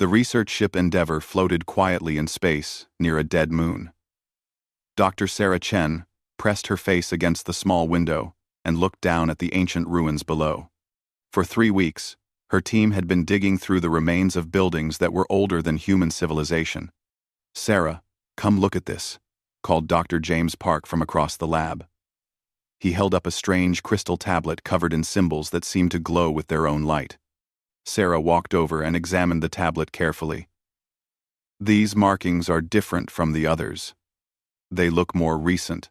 The research ship Endeavour floated quietly in space near a dead moon. Dr. Sarah Chen pressed her face against the small window and looked down at the ancient ruins below. For 3 weeks, her team had been digging through the remains of buildings that were older than human civilization. "Sarah, come look at this," called Dr. James Park from across the lab. He held up a strange crystal tablet covered in symbols that seemed to glow with their own light. Sarah walked over and examined the tablet carefully. "These markings are different from the others. They look more recent,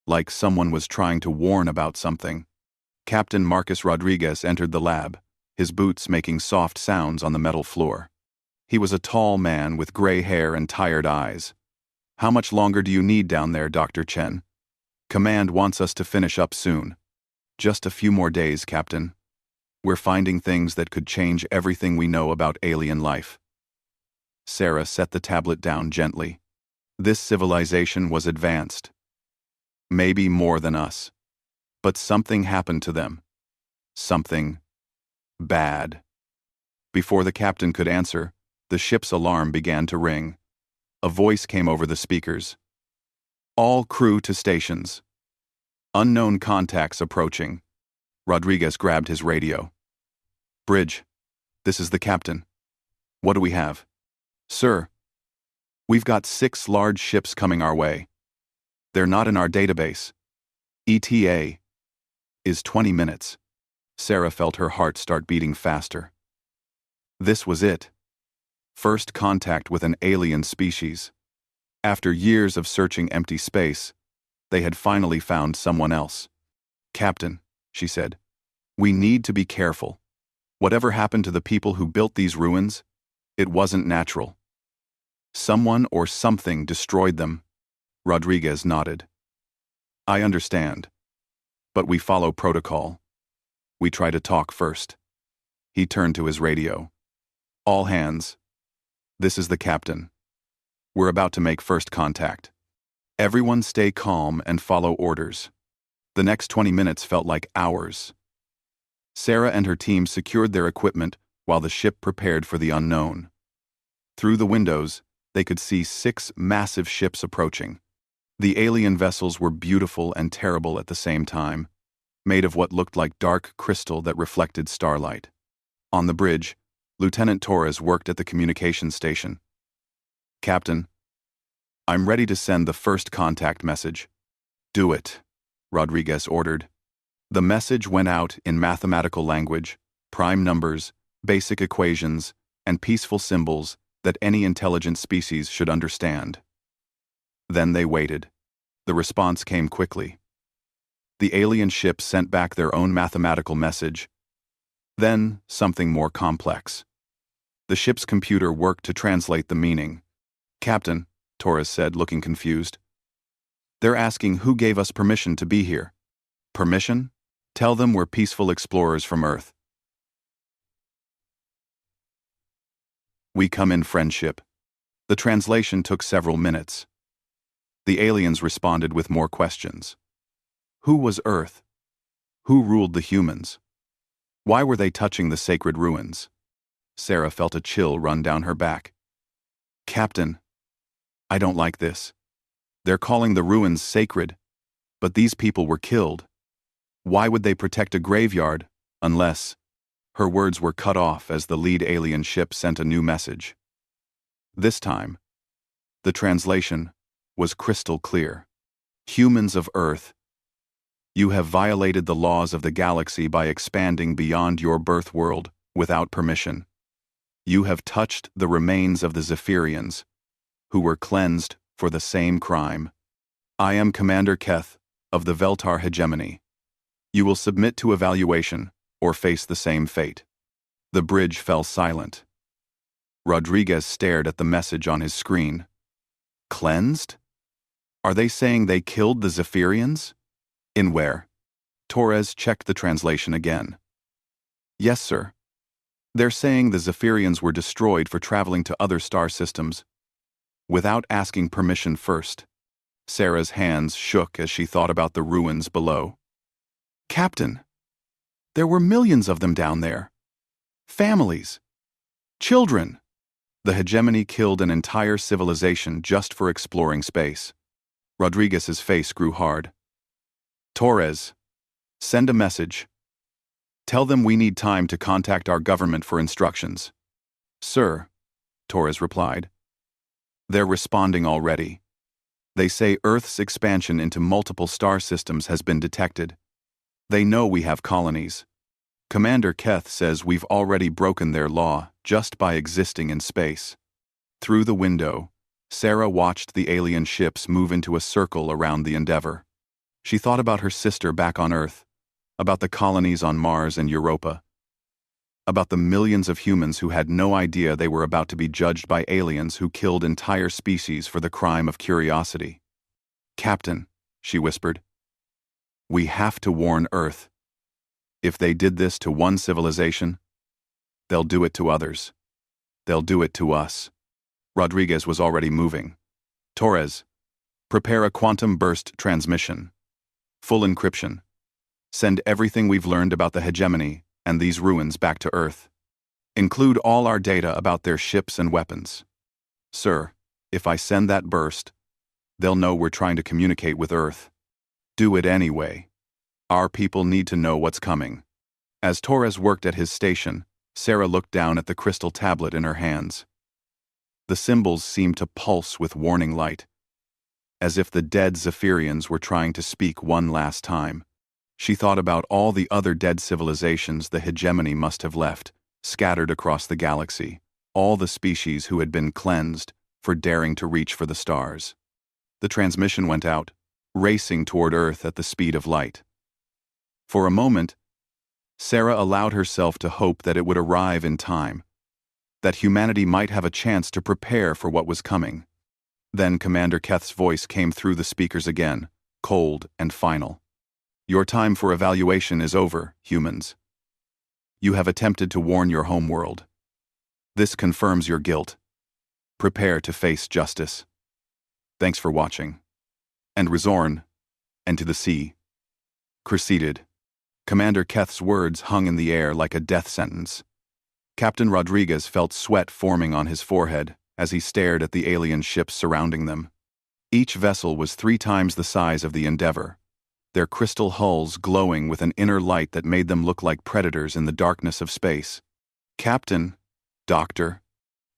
like someone was trying to warn about something." Captain Marcus Rodriguez entered the lab, his boots making soft sounds on the metal floor. He was a tall man with gray hair and tired eyes. "How much longer do you need down there, Dr. Chen? Command wants us to finish up soon." "Just a few more days, Captain. We're finding things that could change everything we know about alien life." Sarah set the tablet down gently. This civilization was advanced. Maybe more than us. But something happened to them. Something bad. Before the captain could answer, the ship's alarm began to ring. A voice came over the speakers. "All crew to stations. Unknown contacts approaching." Rodriguez grabbed his radio. "Bridge, this is the captain. What do we have?" "Sir, we've got 6 large ships coming our way. They're not in our database. ETA is 20 minutes. Sarah felt her heart start beating faster. This was it. First contact with an alien species. After years of searching empty space, they had finally found someone else. "Captain," she said, "we need to be careful. Whatever happened to the people who built these ruins, it wasn't natural. Someone or something destroyed them." Rodriguez nodded. "I understand. But we follow protocol. We try to talk first." He turned to his radio. "All hands. This is the captain. We're about to make first contact. Everyone stay calm and follow orders." The next 20 minutes felt like hours. Sarah and her team secured their equipment while the ship prepared for the unknown. Through the windows, they could see 6 massive ships approaching. The alien vessels were beautiful and terrible at the same time, made of what looked like dark crystal that reflected starlight. On the bridge, Lieutenant Torres worked at the communications station. "Captain, I'm ready to send the first contact message." "Do it," Rodriguez ordered. The message went out in mathematical language, prime numbers, basic equations, and peaceful symbols that any intelligent species should understand. Then they waited. The response came quickly. The alien ship sent back their own mathematical message. Then something more complex. The ship's computer worked to translate the meaning. "Captain," Torres said, looking confused. "They're asking who gave us permission to be here." "Permission? Tell them we're peaceful explorers from Earth. We come in friendship." The translation took several minutes. The aliens responded with more questions. Who was Earth? Who ruled the humans? Why were they touching the sacred ruins? Sarah felt a chill run down her back. "Captain, I don't like this. They're calling the ruins sacred, but these people were killed. Why would they protect a graveyard, unless—" Her words were cut off as the lead alien ship sent a new message. This time, the translation was crystal clear. "Humans of Earth, you have violated the laws of the galaxy by expanding beyond your birth world without permission. You have touched the remains of the Zephyrians, who were cleansed for the same crime. I am Commander Keth of the Veltar hegemony. You will submit to evaluation or face the same fate." The bridge fell silent. Rodriguez stared at the message on his screen. Cleansed? Are they saying they killed the Zephyrians? In where? Torres checked the translation again. "Yes, sir. They're saying the Zephyrians were destroyed for traveling to other star systems without asking permission first." Sarah's hands shook as she thought about the ruins below. "Captain, there were millions of them down there. Families. Children." The hegemony killed an entire civilization just for exploring space. Rodriguez's face grew hard. Torres, send a message. Tell them we need time to contact our government for instructions. Sir, Torres replied. They're responding already. They say Earth's expansion into multiple star systems has been detected. They know we have colonies. Commander Keth says we've already broken their law just by existing in space. Through the window, Sarah watched the alien ships move into a circle around the Endeavor. She thought about her sister back on Earth, about the colonies on Mars and Europa, about the millions of humans who had no idea they were about to be judged by aliens who killed entire species for the crime of curiosity. Captain, she whispered, we have to warn Earth. If they did this to one civilization, they'll do it to others. They'll do it to us. Rodriguez was already moving. Torres, prepare a quantum burst transmission. Full encryption. Send everything we've learned about the hegemony and these ruins back to Earth. Include all our data about their ships and weapons. Sir, if I send that burst, they'll know we're trying to communicate with Earth. Do it anyway. Our people need to know what's coming. As Torres worked at his station, Sarah looked down at the crystal tablet in her hands. The symbols seemed to pulse with warning light, as if the dead Zephyrians were trying to speak one last time. She thought about all the other dead civilizations the hegemony must have left, scattered across the galaxy, all the species who had been cleansed for daring to reach for the stars. The transmission went out, racing toward Earth at the speed of light. For a moment, Sarah allowed herself to hope that it would arrive in time, that humanity might have a chance to prepare for what was coming. Then Commander Keth's voice came through the speakers again, cold and final. Your time for evaluation is over, humans. You have attempted to warn your homeworld. This confirms your guilt. Prepare to face justice. Thanks for watching. And Rizorn, and to the sea. Cresceted. Commander Keth's words hung in the air like a death sentence. Captain Rodriguez felt sweat forming on his forehead as he stared at the alien ships surrounding them. Each vessel was 3 times the size of the Endeavor, their crystal hulls glowing with an inner light that made them look like predators in the darkness of space. Captain, Doctor,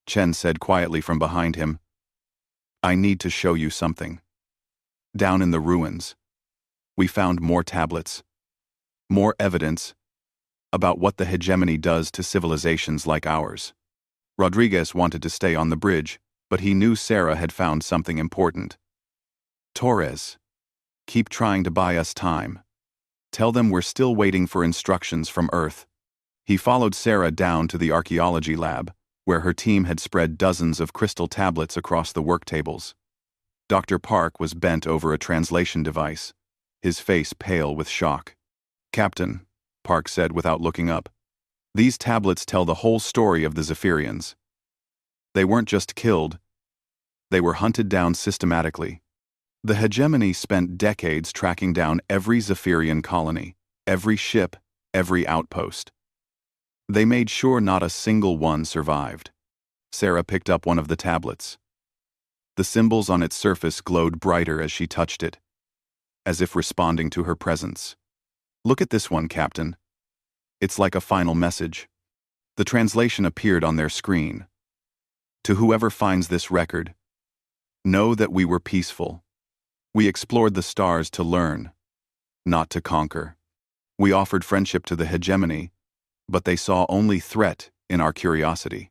Chen said quietly from behind him, I need to show you something. Down in the ruins, we found more tablets, more evidence about what the hegemony does to civilizations like ours. Rodriguez wanted to stay on the bridge, but he knew Sarah had found something important. Torres, keep trying to buy us time. Tell them we're still waiting for instructions from Earth. He followed Sarah down to the archaeology lab, where her team had spread dozens of crystal tablets across the work tables. Dr. Park was bent over a translation device, his face pale with shock. Captain, Park said without looking up, these tablets tell the whole story of the Zephyrians. They weren't just killed, they were hunted down systematically. The hegemony spent decades tracking down every Zephyrian colony, every ship, every outpost. They made sure not a single one survived. Sarah picked up one of the tablets. The symbols on its surface glowed brighter as she touched it, as if responding to her presence. Look at this one, Captain. It's like a final message. The translation appeared on their screen. To whoever finds this record, know that we were peaceful. We explored the stars to learn, not to conquer. We offered friendship to the hegemony, but they saw only threat in our curiosity.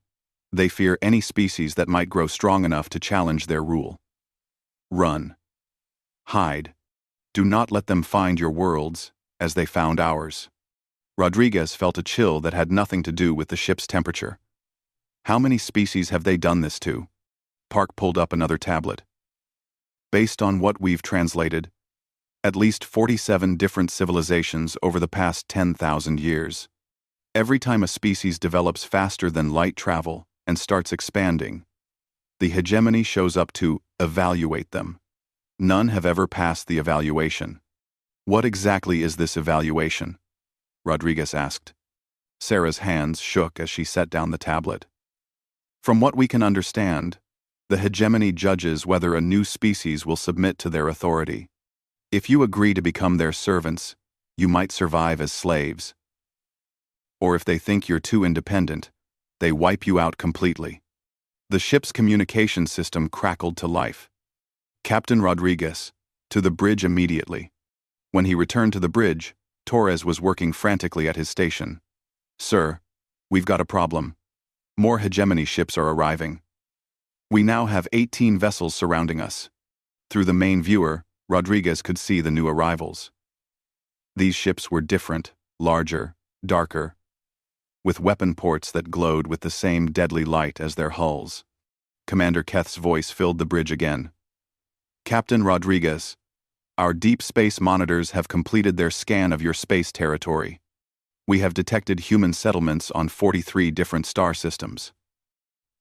They fear any species that might grow strong enough to challenge their rule. Run. Hide. Do not let them find your worlds as they found ours. Rodriguez felt a chill that had nothing to do with the ship's temperature. How many species have they done this to? Park pulled up another tablet. Based on what we've translated, at least 47 different civilizations over the past 10,000 years. Every time a species develops faster than light travel and starts expanding, the hegemony shows up to evaluate them. None have ever passed the evaluation. What exactly is this evaluation? Rodriguez asked. Sarah's hands shook as she set down the tablet. From what we can understand, the hegemony judges whether a new species will submit to their authority. If you agree to become their servants, you might survive as slaves. Or if they think you're too independent, they wipe you out completely. The ship's communication system crackled to life. Captain Rodriguez, to the bridge immediately. When he returned to the bridge, Torres was working frantically at his station. Sir, we've got a problem. More hegemony ships are arriving. We now have 18 vessels surrounding us. Through the main viewer, Rodriguez could see the new arrivals. These ships were different, larger, darker, with weapon ports that glowed with the same deadly light as their hulls. Commander Keth's voice filled the bridge again. Captain Rodriguez, our deep space monitors have completed their scan of your space territory. We have detected human settlements on 43 different star systems.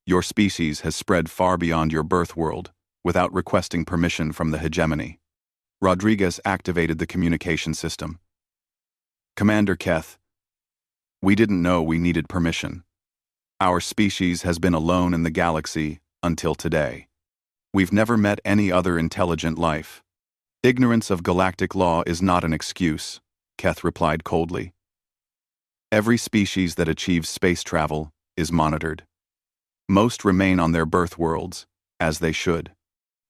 Your species has spread far beyond your birth world, without requesting permission from the hegemony. Rodriguez activated the communication system. Commander Keth, we didn't know we needed permission. Our species has been alone in the galaxy until today. We've never met any other intelligent life. Ignorance of galactic law is not an excuse, Keth replied coldly. Every species that achieves space travel is monitored. Most remain on their birth worlds, as they should.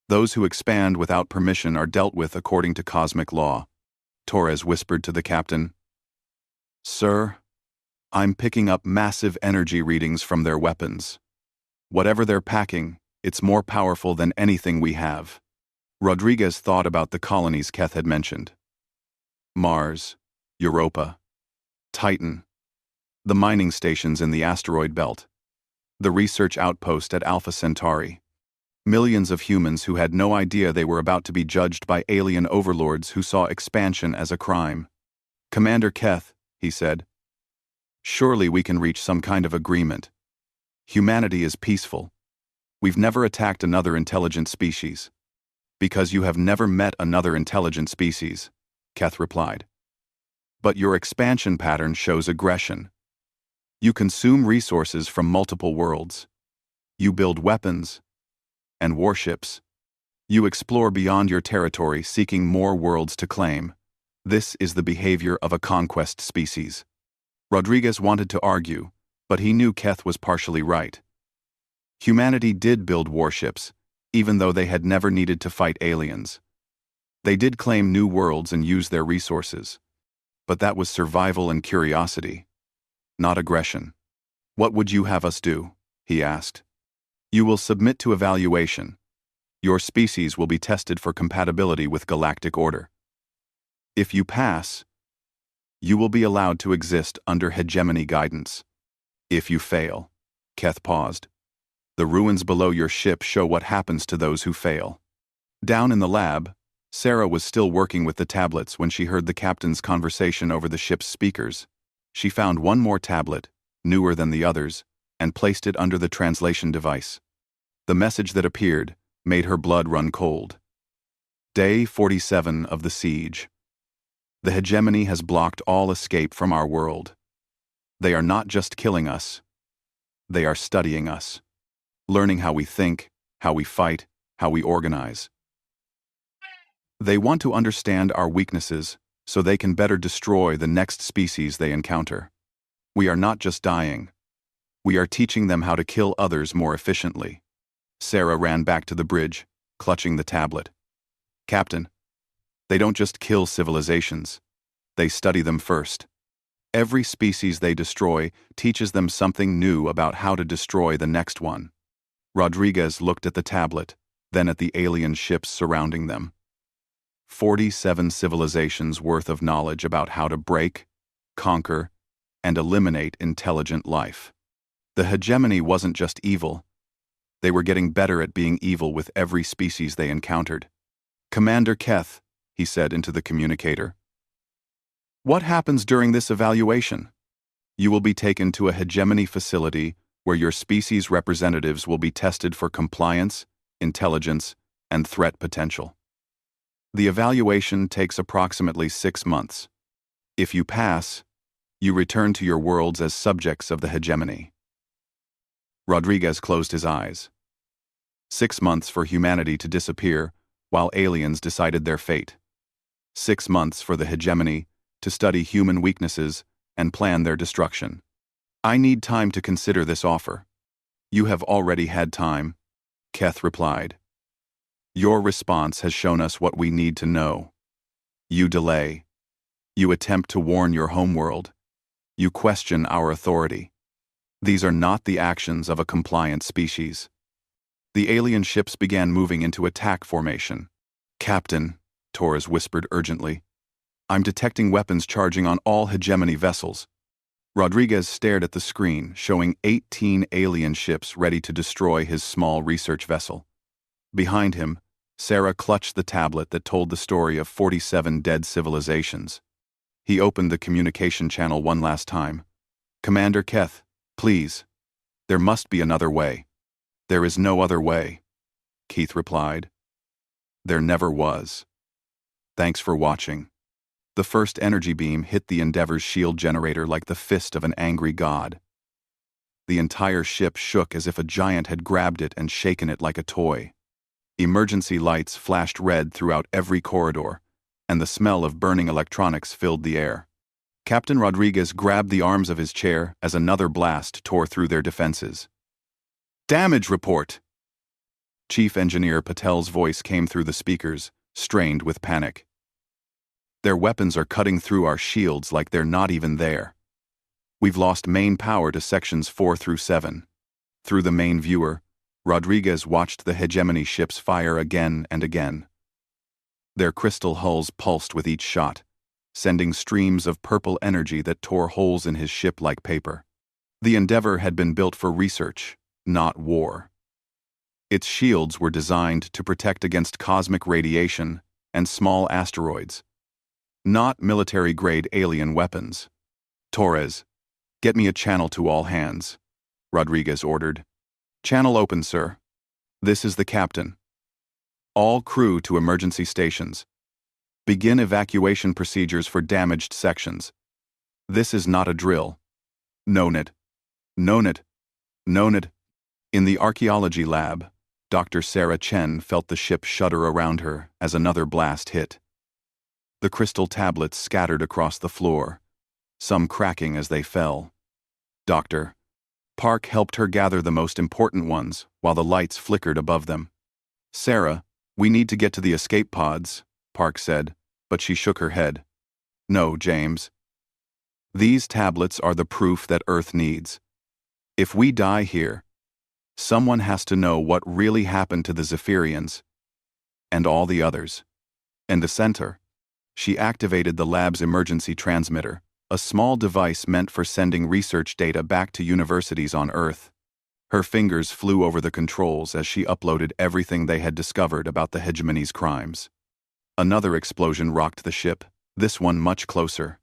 Those who expand without permission are dealt with according to cosmic law. Torres whispered to the captain. Sir, I'm picking up massive energy readings from their weapons. Whatever they're packing, it's more powerful than anything we have. Rodriguez thought about the colonies Keth had mentioned. Mars, Europa, Titan, the mining stations in the asteroid belt, the research outpost at Alpha Centauri. Millions of humans who had no idea they were about to be judged by alien overlords who saw expansion as a crime. Commander Keth, he said, surely we can reach some kind of agreement. Humanity is peaceful. We've never attacked another intelligent species. Because you have never met another intelligent species, Keth replied. But your expansion pattern shows aggression. You consume resources from multiple worlds. You build weapons and warships. You explore beyond your territory seeking more worlds to claim. This is the behavior of a conquest species. Rodriguez wanted to argue, but he knew Keth was partially right. Humanity did build warships, even though they had never needed to fight aliens. They did claim new worlds and use their resources. But that was survival and curiosity, not aggression. What would you have us do? He asked. You will submit to evaluation. Your species will be tested for compatibility with galactic order. If you pass, you will be allowed to exist under hegemony guidance. If you fail, Keth paused. The ruins below your ship show what happens to those who fail. Down in the lab, Sarah was still working with the tablets when she heard the captain's conversation over the ship's speakers. She found one more tablet, newer than the others, and placed it under the translation device. The message that appeared made her blood run cold. Day 47 of the siege. The hegemony has blocked all escape from our world. They are not just killing us. They are studying us. Learning how we think, how we fight, how we organize. They want to understand our weaknesses so they can better destroy the next species they encounter. We are not just dying. We are teaching them how to kill others more efficiently. Sarah ran back to the bridge, clutching the tablet. Captain, they don't just kill civilizations. They study them first. Every species they destroy teaches them something new about how to destroy the next one. Rodriguez looked at the tablet, then at the alien ships surrounding them. 47 civilizations worth of knowledge about how to break, conquer, and eliminate intelligent life. The hegemony wasn't just evil. They were getting better at being evil with every species they encountered. Commander Keth, he said into the communicator. What happens during this evaluation? You will be taken to a hegemony facility where your species representatives will be tested for compliance, intelligence, and threat potential. The evaluation takes approximately 6 months. If you pass, you return to your worlds as subjects of the hegemony. Rodriguez closed his eyes. 6 months for humanity to disappear while aliens decided their fate. 6 months for the hegemony to study human weaknesses and plan their destruction. I need time to consider this offer. You have already had time, Keth replied. Your response has shown us what we need to know. You delay. You attempt to warn your homeworld. You question our authority. These are not the actions of a compliant species. The alien ships began moving into attack formation. Captain, Torres whispered urgently, I'm detecting weapons charging on all hegemony vessels. Rodriguez stared at the screen, showing 18 alien ships ready to destroy his small research vessel. Behind him, Sarah clutched the tablet that told the story of 47 dead civilizations. He opened the communication channel one last time. Commander Keth, please. There must be another way. There is no other way, Keith replied. There never was. Thanks for watching. The first energy beam hit the Endeavor's shield generator like the fist of an angry god. The entire ship shook as if a giant had grabbed it and shaken it like a toy. Emergency lights flashed red throughout every corridor, and the smell of burning electronics filled the air. Captain Rodriguez grabbed the arms of his chair as another blast tore through their defenses. Damage report! Chief Engineer Patel's voice came through the speakers, strained with panic. Their weapons are cutting through our shields like they're not even there. We've lost main power to sections 4 through 7. Through the main viewer, Rodriguez watched the hegemony ships fire again and again. Their crystal hulls pulsed with each shot, sending streams of purple energy that tore holes in his ship like paper. The Endeavor had been built for research, not war. Its shields were designed to protect against cosmic radiation and small asteroids, not military-grade alien weapons. Torres, get me a channel to all hands, Rodriguez ordered. Channel open, sir. This is the captain. All crew to emergency stations. Begin evacuation procedures for damaged sections. This is not a drill. Known it. Known it. Known it. In the archaeology lab, Dr. Sarah Chen felt the ship shudder around her as another blast hit. The crystal tablets scattered across the floor, some cracking as they fell. Dr. Park helped her gather the most important ones while the lights flickered above them. Sarah, we need to get to the escape pods, Park said, but she shook her head. No, James. These tablets are the proof that Earth needs. If we die here, someone has to know what really happened to the Zephyrians and all the others. And the center. She activated the lab's emergency transmitter, a small device meant for sending research data back to universities on Earth. Her fingers flew over the controls as she uploaded everything they had discovered about the hegemony's crimes. Another explosion rocked the ship, this one much closer.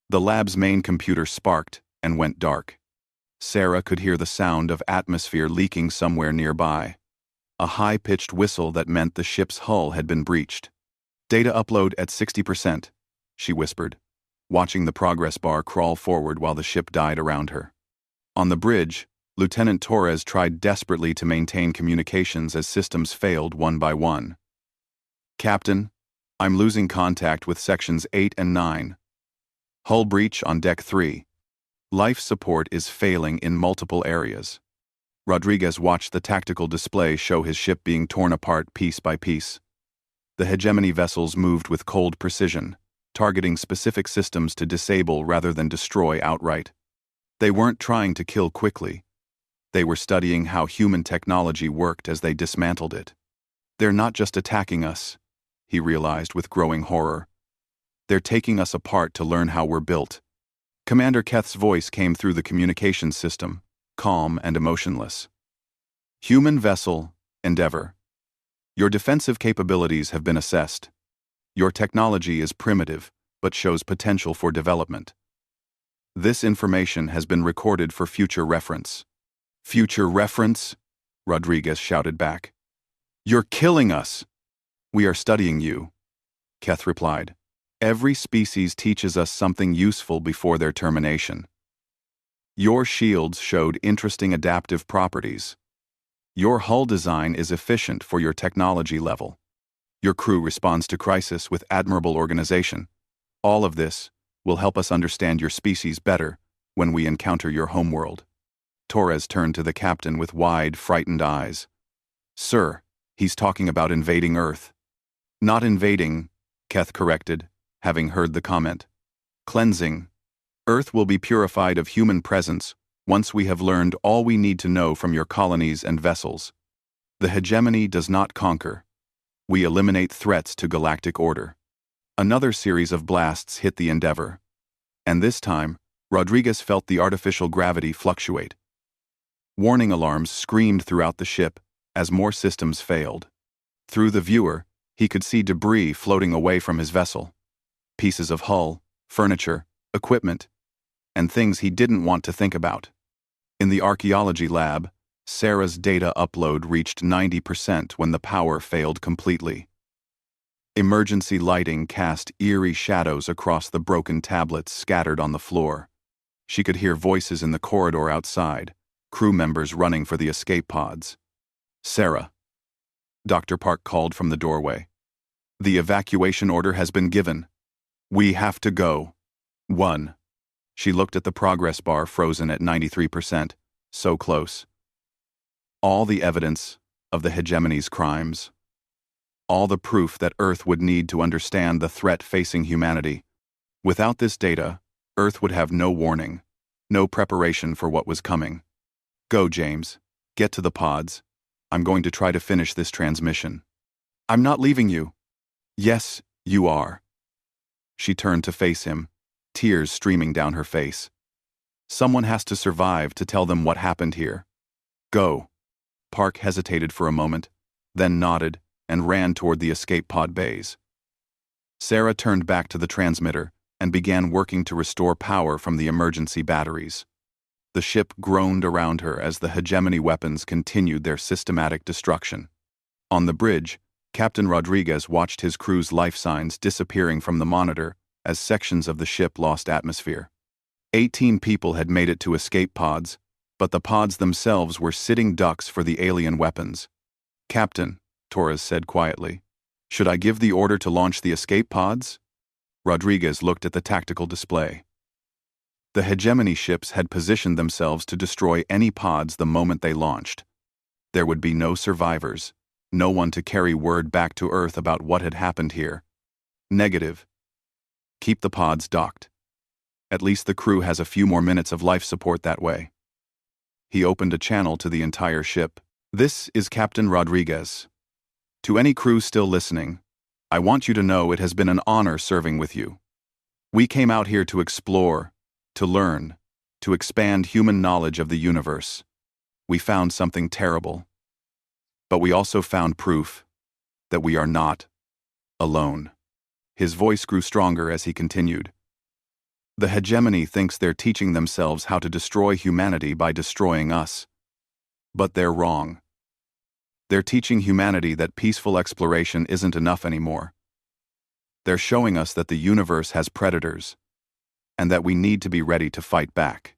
The lab's main computer sparked and went dark. Sarah could hear the sound of atmosphere leaking somewhere nearby. A high-pitched whistle that meant the ship's hull had been breached. Data upload at 60%, she whispered, watching the progress bar crawl forward while the ship died around her. On the bridge, Lieutenant Torres tried desperately to maintain communications as systems failed one by one. Captain, I'm losing contact with sections 8 and 9. Hull breach on deck 3. Life support is failing in multiple areas. Rodriguez watched the tactical display show his ship being torn apart piece by piece. The hegemony vessels moved with cold precision, targeting specific systems to disable rather than destroy outright. They weren't trying to kill quickly. They were studying how human technology worked as they dismantled it. They're not just attacking us, he realized with growing horror. They're taking us apart to learn how we're built. Commander Keth's voice came through the communications system, calm and emotionless. Human vessel, Endeavor. Your defensive capabilities have been assessed. Your technology is primitive, but shows potential for development. This information has been recorded for future reference. Future reference? Rodriguez shouted back. You're killing us! We are studying you, Keth replied. Every species teaches us something useful before their termination. Your shields showed interesting adaptive properties. Your hull design is efficient for your technology level. Your crew responds to crisis with admirable organization. All of this will help us understand your species better when we encounter your homeworld. Torres turned to the captain with wide, frightened eyes. Sir, he's talking about invading Earth. Not invading, Keth corrected, having heard the comment. Cleansing. Earth will be purified of human presence once we have learned all we need to know from your colonies and vessels. The hegemony does not conquer. We eliminate threats to galactic order. Another series of blasts hit the Endeavor. And this time, Rodriguez felt the artificial gravity fluctuate. Warning alarms screamed throughout the ship as more systems failed. Through the viewer, he could see debris floating away from his vessel. Pieces of hull, furniture, equipment, and things he didn't want to think about. In the archaeology lab, Sarah's data upload reached 90% when the power failed completely. Emergency lighting cast eerie shadows across the broken tablets scattered on the floor. She could hear voices in the corridor outside, crew members running for the escape pods. Sarah. Dr. Park called from the doorway. The evacuation order has been given. We have to go. 1. She looked at the progress bar frozen at 93%, so close. All the evidence of the hegemony's crimes. All the proof that Earth would need to understand the threat facing humanity. Without this data, Earth would have no warning, no preparation for what was coming. Go, James. Get to the pods. I'm going to try to finish this transmission. I'm not leaving you. Yes, you are. She turned to face him, tears streaming down her face. Someone has to survive to tell them what happened here. Go. Park hesitated for a moment, then nodded and ran toward the escape pod bays. Sarah turned back to the transmitter and began working to restore power from the emergency batteries. The ship groaned around her as the hegemony weapons continued their systematic destruction. On the bridge, Captain Rodriguez watched his crew's life signs disappearing from the monitor as sections of the ship lost atmosphere. 18 people had made it to escape pods, but the pods themselves were sitting ducks for the alien weapons. Captain, Torres said quietly, should I give the order to launch the escape pods? Rodriguez looked at the tactical display. The hegemony ships had positioned themselves to destroy any pods the moment they launched. There would be no survivors, no one to carry word back to Earth about what had happened here. Negative. Keep the pods docked. At least the crew has a few more minutes of life support that way. He opened a channel to the entire ship. This is Captain Rodriguez. To any crew still listening, I want you to know it has been an honor serving with you. We came out here to explore, to learn, to expand human knowledge of the universe. We found something terrible. But we also found proof that we are not alone. His voice grew stronger as he continued. The hegemony thinks they're teaching themselves how to destroy humanity by destroying us. But they're wrong. They're teaching humanity that peaceful exploration isn't enough anymore. They're showing us that the universe has predators, and that we need to be ready to fight back.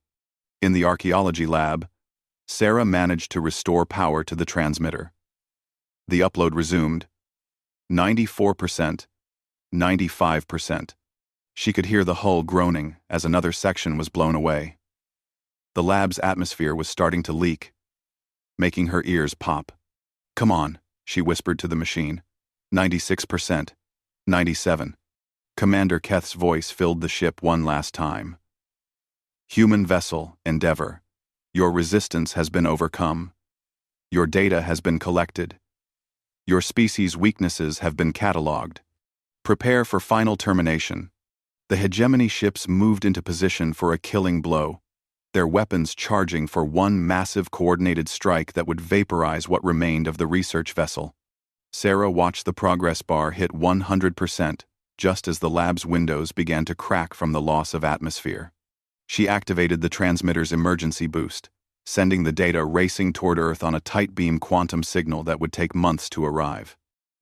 In the archaeology lab, Sarah managed to restore power to the transmitter. The upload resumed. 94%, 95%. She could hear the hull groaning as another section was blown away. The lab's atmosphere was starting to leak, making her ears pop. Come on, she whispered to the machine. 96%, 97. Commander Keth's voice filled the ship one last time. Human vessel, Endeavor. Your resistance has been overcome. Your data has been collected. Your species' weaknesses have been catalogued. Prepare for final termination. The hegemony ships moved into position for a killing blow, their weapons charging for one massive coordinated strike that would vaporize what remained of the research vessel. Sarah watched the progress bar hit 100%, just as the lab's windows began to crack from the loss of atmosphere. She activated the transmitter's emergency boost, sending the data racing toward Earth on a tight-beam quantum signal that would take months to arrive.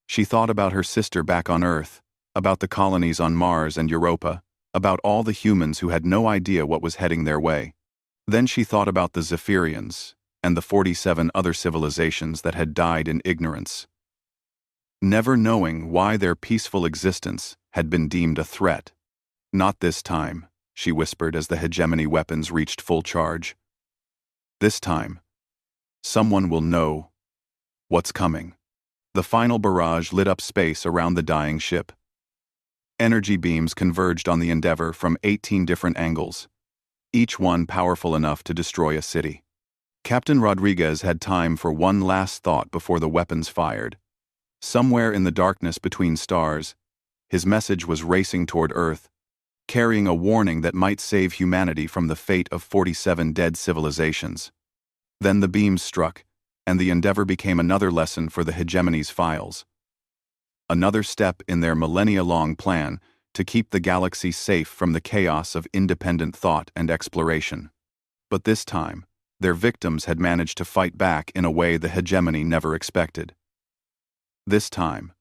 She thought about her sister back on Earth, about the colonies on Mars and Europa, about all the humans who had no idea what was heading their way. Then she thought about the Zephyrians and the 47 other civilizations that had died in ignorance, never knowing why their peaceful existence had been deemed a threat. "Not this time," she whispered as the hegemony weapons reached full charge. "This time, someone will know what's coming." The final barrage lit up space around the dying ship. Energy beams converged on the Endeavor from 18 different angles, each one powerful enough to destroy a city. Captain Rodriguez had time for one last thought before the weapons fired. Somewhere in the darkness between stars, his message was racing toward Earth, carrying a warning that might save humanity from the fate of 47 dead civilizations. Then the beams struck, and the Endeavor became another lesson for the hegemony's files. Another step in their millennia-long plan to keep the galaxy safe from the chaos of independent thought and exploration. But this time, their victims had managed to fight back in a way the hegemony never expected. This time,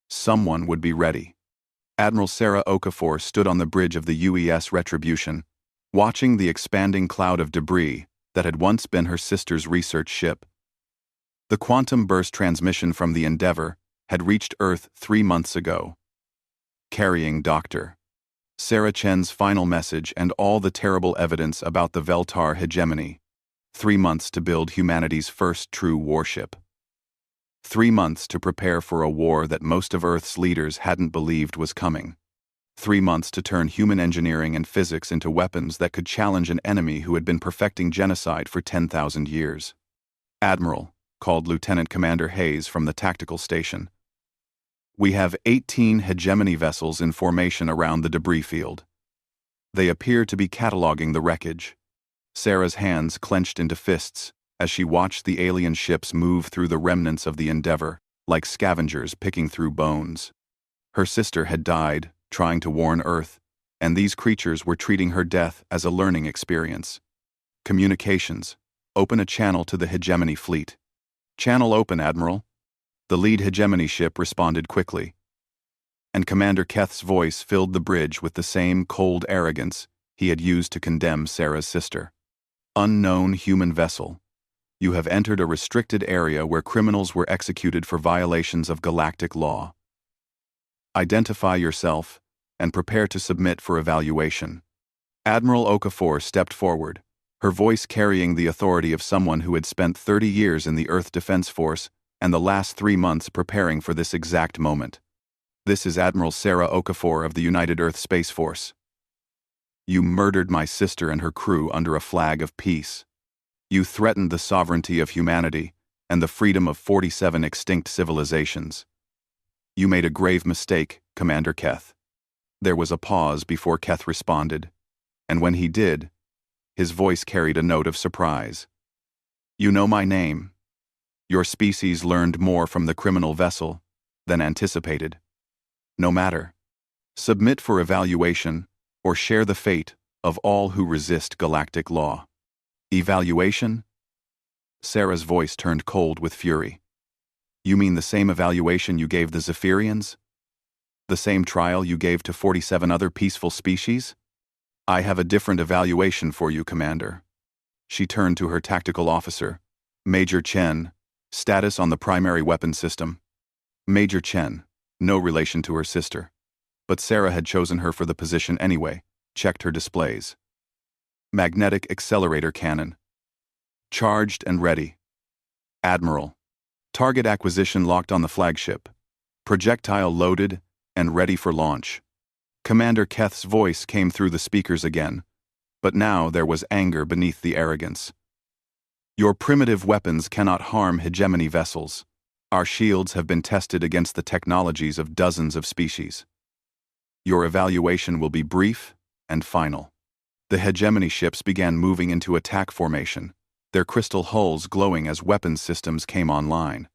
someone would be ready. Admiral Sarah Okafor stood on the bridge of the UES Retribution, watching the expanding cloud of debris that had once been her sister's research ship. The quantum burst transmission from the Endeavor had reached Earth 3 months ago, carrying Dr. Sarah Chen's final message and all the terrible evidence about the Veltar hegemony. 3 months to build humanity's first true warship. 3 months to prepare for a war that most of Earth's leaders hadn't believed was coming. 3 months to turn human engineering and physics into weapons that could challenge an enemy who had been perfecting genocide for 10,000 years. "Admiral," called Lieutenant Commander Hayes from the tactical station. "We have 18 hegemony vessels in formation around the debris field. They appear to be cataloging the wreckage." Sarah's hands clenched into fists as she watched the alien ships move through the remnants of the Endeavor, like scavengers picking through bones. Her sister had died, trying to warn Earth, and these creatures were treating her death as a learning experience. "Communications. Open a channel to the hegemony fleet." "Channel open, Admiral." The lead hegemony ship responded quickly, and Commander Keth's voice filled the bridge with the same cold arrogance he had used to condemn Sarah's sister. "Unknown human vessel. You have entered a restricted area where criminals were executed for violations of galactic law. Identify yourself and prepare to submit for evaluation." Admiral Okafor stepped forward, her voice carrying the authority of someone who had spent 30 years in the Earth Defense Force and the last 3 months preparing for this exact moment. "This is Admiral Sarah Okafor of the United Earth Space Force. You murdered my sister and her crew under a flag of peace. You threatened the sovereignty of humanity and the freedom of 47 extinct civilizations. You made a grave mistake, Commander Keth." There was a pause before Keth responded, and when he did, his voice carried a note of surprise. "You know my name. Your species learned more from the criminal vessel than anticipated. No matter. Submit for evaluation or share the fate of all who resist galactic law." "Evaluation?" Sarah's voice turned cold with fury. "You mean the same evaluation you gave the Zephyrians? The same trial you gave to 47 other peaceful species? I have a different evaluation for you, Commander." She turned to her tactical officer, Major Chen, status on the primary weapon system. Major Chen, no relation to her sister, but Sarah had chosen her for the position anyway, checked her displays. Magnetic accelerator cannon. Charged and ready. Admiral. Target acquisition locked on the flagship. Projectile loaded and ready for launch. Commander Keth's voice came through the speakers again, but now there was anger beneath the arrogance. "Your primitive weapons cannot harm hegemony vessels. Our shields have been tested against the technologies of dozens of species. Your evaluation will be brief and final." The hegemony ships began moving into attack formation, their crystal hulls glowing as weapons systems came online.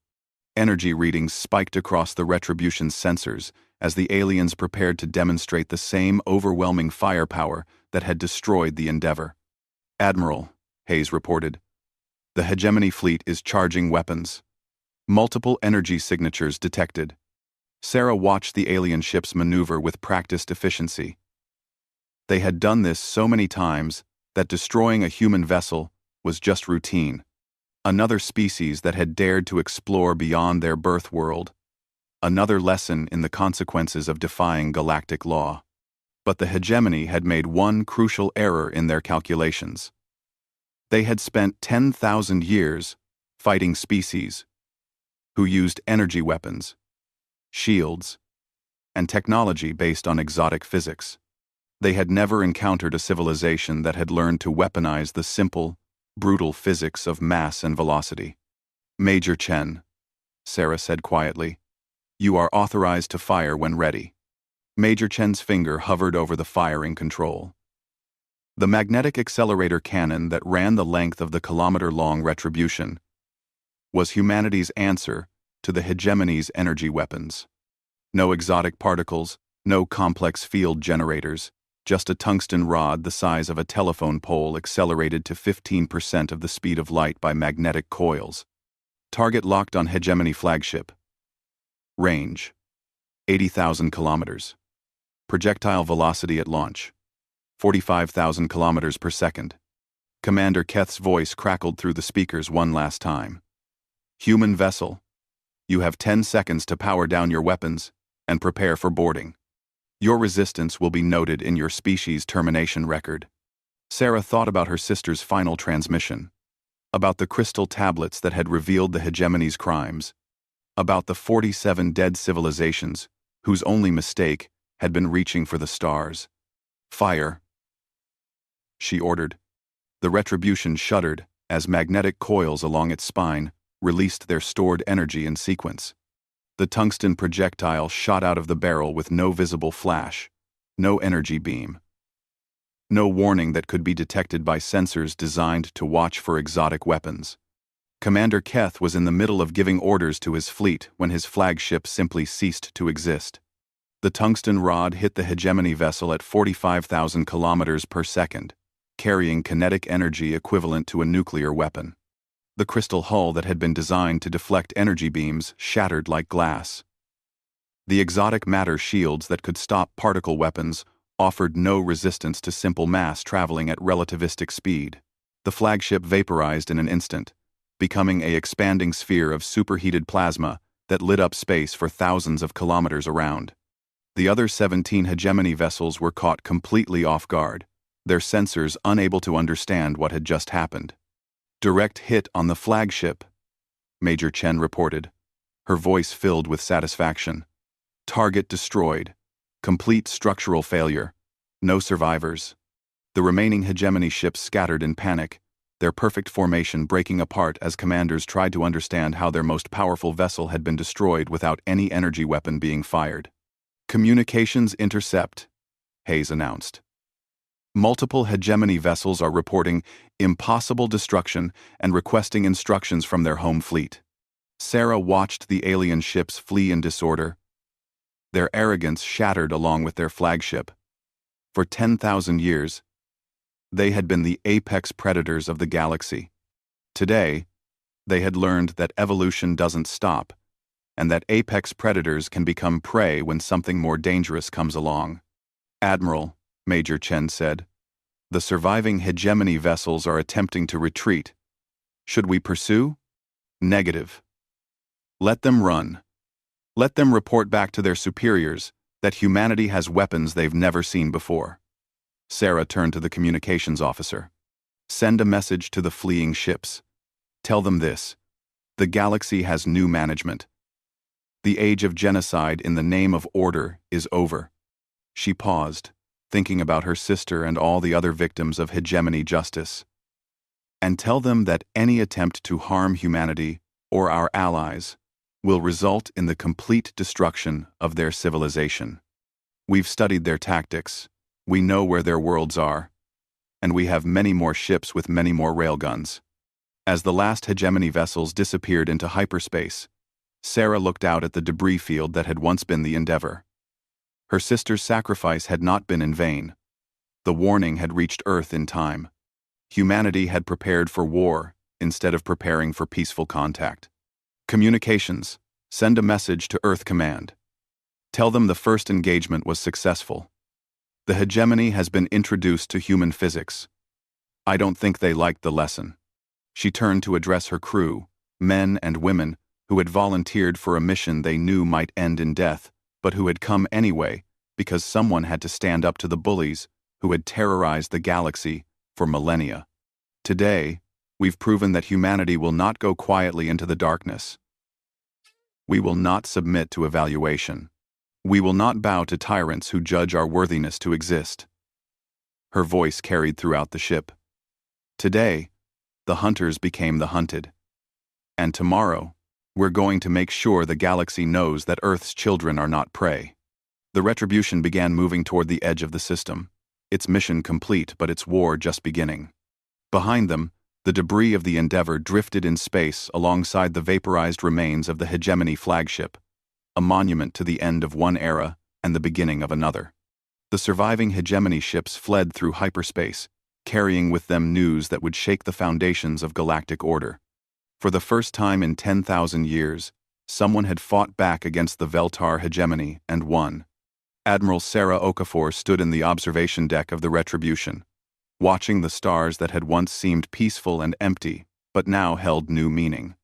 Energy readings spiked across the Retribution's sensors as the aliens prepared to demonstrate the same overwhelming firepower that had destroyed the Endeavor. "Admiral," Hayes reported, "the hegemony fleet is charging weapons. Multiple energy signatures detected." Sarah watched the alien ships maneuver with practiced efficiency. They had done this so many times that destroying a human vessel was just routine. Another species that had dared to explore beyond their birth world. Another lesson in the consequences of defying galactic law. But the hegemony had made one crucial error in their calculations. They had spent 10,000 years fighting species who used energy weapons, shields, and technology based on exotic physics. They had never encountered a civilization that had learned to weaponize the simple, brutal physics of mass and velocity. "Major Chen," Sarah said quietly, "you are authorized to fire when ready." Major Chen's finger hovered over the firing control. The magnetic accelerator cannon that ran the length of the kilometer-long retribution was humanity's answer to the hegemony's energy weapons. No exotic particles, no complex field generators, just a tungsten rod the size of a telephone pole accelerated to 15% of the speed of light by magnetic coils. Target locked on hegemony flagship. Range: 80,000 kilometers. Projectile velocity at launch: 45,000 kilometers per second. Commander Keth's voice crackled through the speakers one last time. "Human vessel, you have 10 seconds to power down your weapons and prepare for boarding. Your resistance will be noted in your species termination record." Sarah thought about her sister's final transmission, about the crystal tablets that had revealed the hegemony's crimes, about the 47 dead civilizations whose only mistake had been reaching for the stars. "Fire," she ordered. The retribution shuddered as magnetic coils along its spine released their stored energy in sequence. The tungsten projectile shot out of the barrel with no visible flash, no energy beam, no warning that could be detected by sensors designed to watch for exotic weapons. Commander Keth was in the middle of giving orders to his fleet when his flagship simply ceased to exist. The tungsten rod hit the hegemony vessel at 45,000 kilometers per second, carrying kinetic energy equivalent to a nuclear weapon. The crystal hull that had been designed to deflect energy beams shattered like glass. The exotic matter shields that could stop particle weapons offered no resistance to simple mass traveling at relativistic speed. The flagship vaporized in an instant, becoming an expanding sphere of superheated plasma that lit up space for thousands of kilometers around. The other 17 hegemony vessels were caught completely off guard, their sensors unable to understand what had just happened. "Direct hit on the flagship," Major Chen reported, her voice filled with satisfaction. "Target destroyed. Complete structural failure. No survivors." The remaining hegemony ships scattered in panic, their perfect formation breaking apart as commanders tried to understand how their most powerful vessel had been destroyed without any energy weapon being fired. "Communications intercept," Hayes announced. "Multiple hegemony vessels are reporting impossible destruction and requesting instructions from their home fleet." Sarah watched the alien ships flee in disorder, their arrogance shattered along with their flagship. For 10,000 years, they had been the apex predators of the galaxy. Today, they had learned that evolution doesn't stop, and that apex predators can become prey when something more dangerous comes along. "Admiral," Major Chen said, "the surviving hegemony vessels are attempting to retreat. Should we pursue?" "Negative. Let them run. Let them report back to their superiors that humanity has weapons they've never seen before." Sarah turned to the communications officer. "Send a message to the fleeing ships. Tell them this: the galaxy has new management. The age of genocide in the name of order is over." She paused, thinking about her sister and all the other victims of hegemony justice. "And tell them that any attempt to harm humanity or our allies will result in the complete destruction of their civilization. We've studied their tactics, we know where their worlds are, and we have many more ships with many more railguns." As the last hegemony vessels disappeared into hyperspace, Sarah looked out at the debris field that had once been the Endeavor. Her sister's sacrifice had not been in vain. The warning had reached Earth in time. Humanity had prepared for war instead of preparing for peaceful contact. "Communications, send a message to Earth Command. Tell them the first engagement was successful. The hegemony has been introduced to human physics. I don't think they liked the lesson. She turned to address her crew, men and women who had volunteered for a mission they knew might end in death, but who had come anyway because someone had to stand up to the bullies who had terrorized the galaxy for millennia. Today, we've proven that humanity will not go quietly into the darkness. We will not submit to evaluation. We will not bow to tyrants who judge our worthiness to exist. Her voice carried throughout the ship. Today, the hunters became the hunted. And tomorrow, we're going to make sure the galaxy knows that Earth's children are not prey. The Retribution began moving toward the edge of the system, its mission complete but its war just beginning. Behind them, the debris of the Endeavor drifted in space alongside the vaporized remains of the Hegemony flagship, a monument to the end of one era and the beginning of another. The surviving Hegemony ships fled through hyperspace, carrying with them news that would shake the foundations of galactic order. For the first time in 10,000 years, someone had fought back against the Veltar Hegemony and won. Admiral Sarah Okafor stood in the observation deck of the Retribution, watching the stars that had once seemed peaceful and empty, but now held new meaning.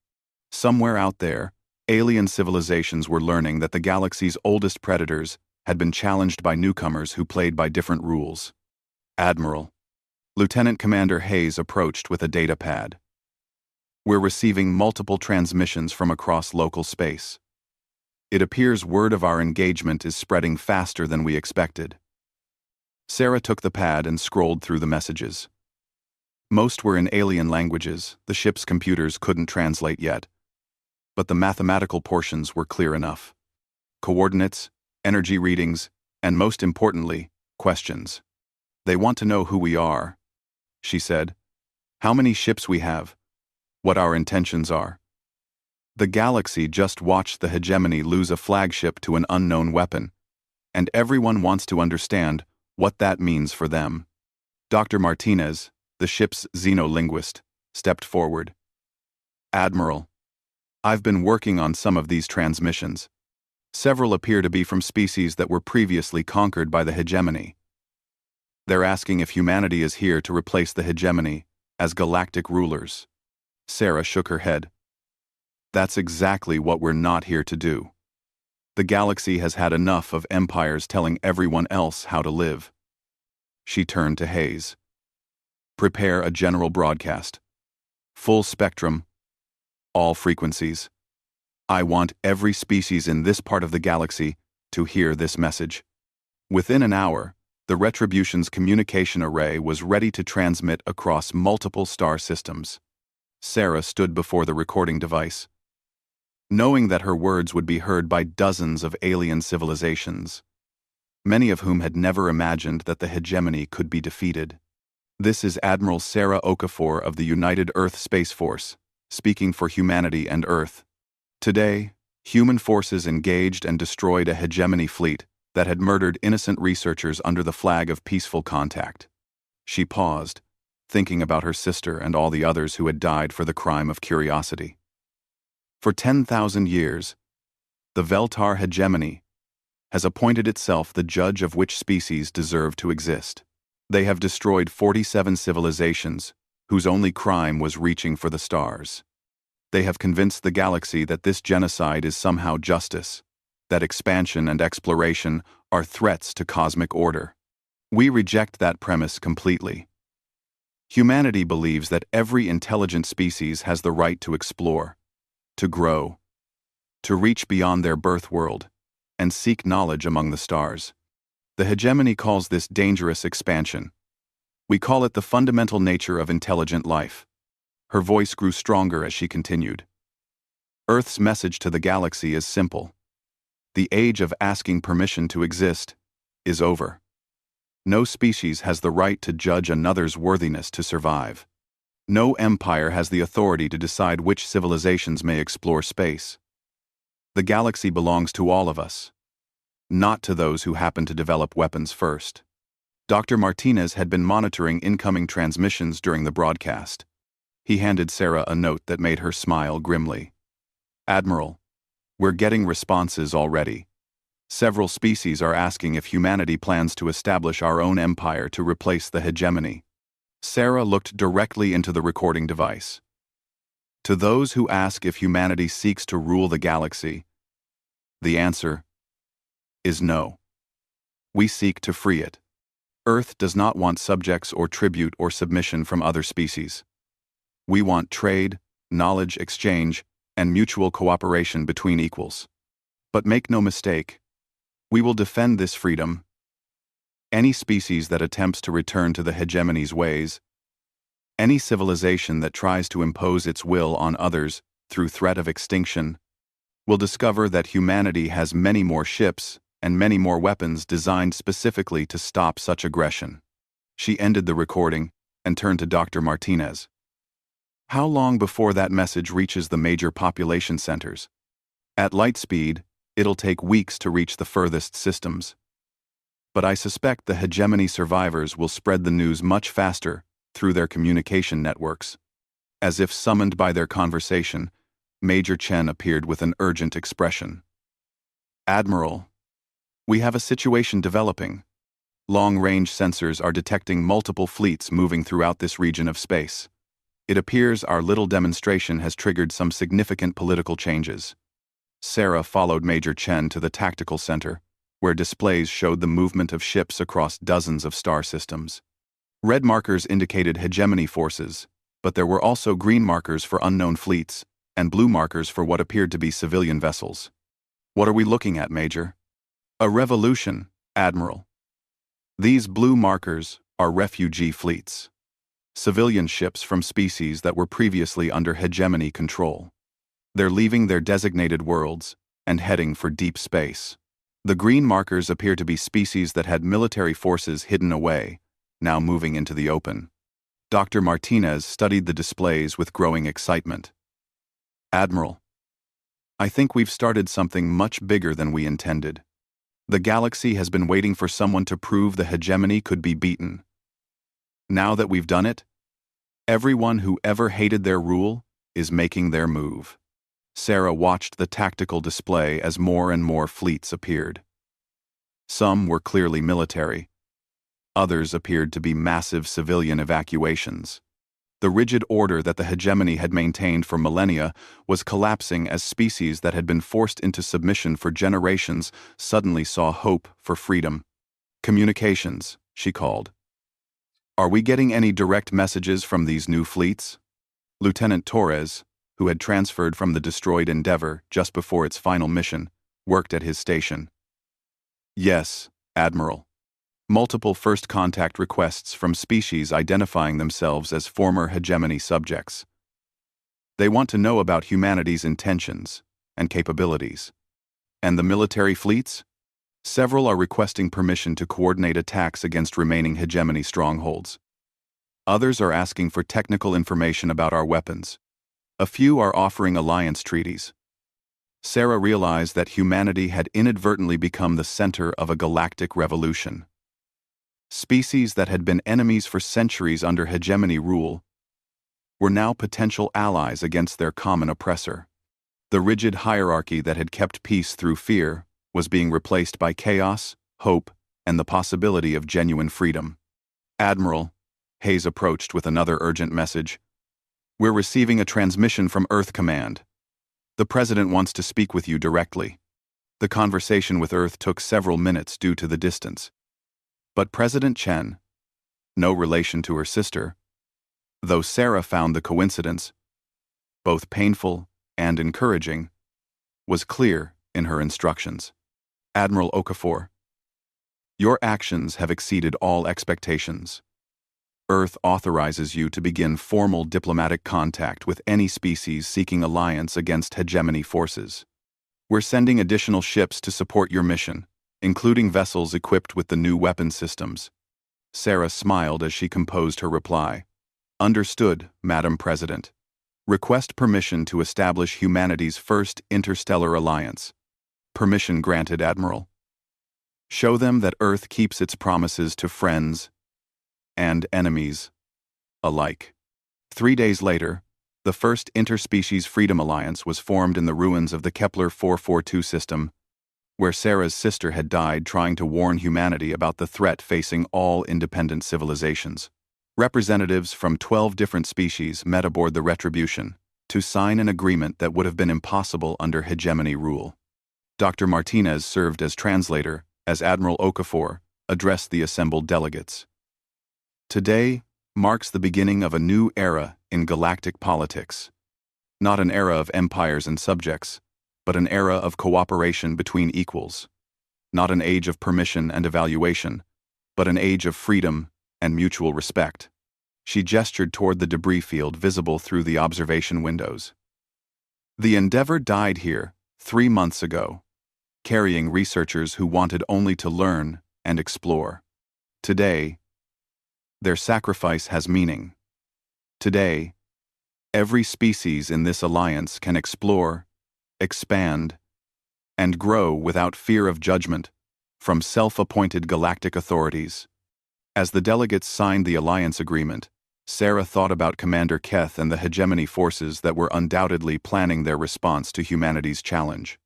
Somewhere out there, alien civilizations were learning that the galaxy's oldest predators had been challenged by newcomers who played by different rules. Admiral. Lieutenant Commander Hayes approached with a data pad. We're receiving multiple transmissions from across local space. It appears word of our engagement is spreading faster than we expected. Sarah took the pad and scrolled through the messages. Most were in alien languages the ship's computers couldn't translate yet, but the mathematical portions were clear enough. Coordinates, energy readings, and most importantly, questions. They want to know who we are, she said. How many ships we have. What our intentions are. The galaxy just watched the Hegemony lose a flagship to an unknown weapon, and everyone wants to understand what that means for them. Dr. Martinez, the ship's xenolinguist, stepped forward. Admiral, I've been working on some of these transmissions. Several appear to be from species that were previously conquered by the Hegemony. They're asking if humanity is here to replace the Hegemony as galactic rulers. Sarah shook her head. That's exactly what we're not here to do. The galaxy has had enough of empires telling everyone else how to live. She turned to Hayes. Prepare a general broadcast. Full spectrum. All frequencies. I want every species in this part of the galaxy to hear this message. Within an hour, the Retribution's communication array was ready to transmit across multiple star systems. Sarah stood before the recording device, knowing that her words would be heard by dozens of alien civilizations, many of whom had never imagined that the Hegemony could be defeated. This is Admiral Sarah Okafor of the United Earth Space Force, speaking for humanity and Earth. Today, human forces engaged and destroyed a Hegemony fleet that had murdered innocent researchers under the flag of peaceful contact. She paused, thinking about her sister and all the others who had died for the crime of curiosity. For 10,000 years, the Veltar Hegemony has appointed itself the judge of which species deserve to exist. They have destroyed 47 civilizations whose only crime was reaching for the stars. They have convinced the galaxy that this genocide is somehow justice, that expansion and exploration are threats to cosmic order. We reject that premise completely. Humanity believes that every intelligent species has the right to explore, to grow, to reach beyond their birth world, and seek knowledge among the stars. The Hegemony calls this dangerous expansion. We call it the fundamental nature of intelligent life. Her voice grew stronger as she continued. Earth's message to the galaxy is simple. The age of asking permission to exist is over. No species has the right to judge another's worthiness to survive. No empire has the authority to decide which civilizations may explore space. The galaxy belongs to all of us, not to those who happen to develop weapons first. Dr. Martinez had been monitoring incoming transmissions during the broadcast. He handed Sarah a note that made her smile grimly. Admiral, we're getting responses already. Several species are asking if humanity plans to establish our own empire to replace the Hegemony. Sarah looked directly into the recording device. To those who ask if humanity seeks to rule the galaxy, the answer is no. We seek to free it. Earth does not want subjects or tribute or submission from other species. We want trade, knowledge exchange, and mutual cooperation between equals. But make no mistake, we will defend this freedom. Any species that attempts to return to the hegemony's ways, any civilization that tries to impose its will on others through threat of extinction, will discover that humanity has many more ships and many more weapons designed specifically to stop such aggression. She ended the recording and turned to Dr. Martinez. How long before that message reaches the major population centers? At light speed, it'll take weeks to reach the furthest systems. But I suspect the hegemony survivors will spread the news much faster through their communication networks. As if summoned by their conversation, Major Chen appeared with an urgent expression. Admiral, we have a situation developing. Long-range sensors are detecting multiple fleets moving throughout this region of space. It appears our little demonstration has triggered some significant political changes. Sarah followed Major Chen to the tactical center, where displays showed the movement of ships across dozens of star systems. Red markers indicated hegemony forces, but there were also green markers for unknown fleets, and blue markers for what appeared to be civilian vessels. What are we looking at, Major? A revolution, Admiral. These blue markers are refugee fleets. Civilian ships from species that were previously under hegemony control. They're leaving their designated worlds and heading for deep space. The green markers appear to be species that had military forces hidden away, now moving into the open. Dr. Martinez studied the displays with growing excitement. Admiral, I think we've started something much bigger than we intended. The galaxy has been waiting for someone to prove the hegemony could be beaten. Now that we've done it, everyone who ever hated their rule is making their move. Sarah watched the tactical display as more and more fleets appeared. Some were clearly military. Others appeared to be massive civilian evacuations. The rigid order that the hegemony had maintained for millennia was collapsing as species that had been forced into submission for generations suddenly saw hope for freedom. Communications, she called. Are we getting any direct messages from these new fleets? Lieutenant Torres, who had transferred from the destroyed Endeavour just before its final mission, worked at his station. Yes, Admiral. Multiple first contact requests from species identifying themselves as former hegemony subjects. They want to know about humanity's intentions and capabilities. And the military fleets? Several are requesting permission to coordinate attacks against remaining hegemony strongholds. Others are asking for technical information about our weapons. A few are offering alliance treaties. Sarah realized that humanity had inadvertently become the center of a galactic revolution. Species that had been enemies for centuries under hegemony rule were now potential allies against their common oppressor. The rigid hierarchy that had kept peace through fear was being replaced by chaos, hope, and the possibility of genuine freedom. Admiral, Hayes approached with another urgent message. We're receiving a transmission from Earth Command. The President wants to speak with you directly. The conversation with Earth took several minutes due to the distance. But President Chen, no relation to her sister, though Sarah found the coincidence both painful and encouraging, was clear in her instructions. Admiral Okafor, your actions have exceeded all expectations. Earth authorizes you to begin formal diplomatic contact with any species seeking alliance against hegemony forces. We're sending additional ships to support your mission, including vessels equipped with the new weapon systems. Sarah smiled as she composed her reply. Understood, Madam President. Request permission to establish humanity's first interstellar alliance. Permission granted, Admiral. Show them that Earth keeps its promises to friends and enemies alike. 3 days later, the first Interspecies Freedom Alliance was formed in the ruins of the Kepler 442 system, where Sarah's sister had died trying to warn humanity about the threat facing all independent civilizations. Representatives from 12 different species met aboard the Retribution to sign an agreement that would have been impossible under hegemony rule. Dr. Martinez served as translator as Admiral Okafor addressed the assembled delegates. Today marks the beginning of a new era in galactic politics. Not an era of empires and subjects, but an era of cooperation between equals. Not an age of permission and evaluation, but an age of freedom and mutual respect. She gestured toward the debris field visible through the observation windows. The Endeavour died here 3 months ago, carrying researchers who wanted only to learn and explore. Today, their sacrifice has meaning. Today, every species in this alliance can explore, expand, and grow without fear of judgment from self-appointed galactic authorities. As the delegates signed the alliance agreement, Sarah thought about Commander Keth and the hegemony forces that were undoubtedly planning their response to humanity's challenge.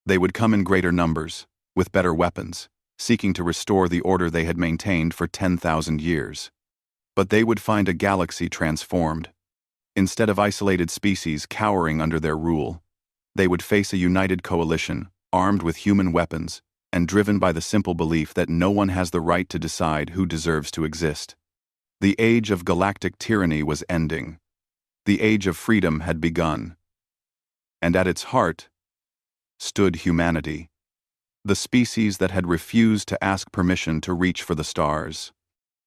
They would come in greater numbers, with better weapons, seeking to restore the order they had maintained for 10,000 years. But they would find a galaxy transformed. Instead of isolated species cowering under their rule, they would face a united coalition, armed with human weapons, and driven by the simple belief that no one has the right to decide who deserves to exist. The age of galactic tyranny was ending. The age of freedom had begun. And at its heart stood humanity, the species that had refused to ask permission to reach for the stars.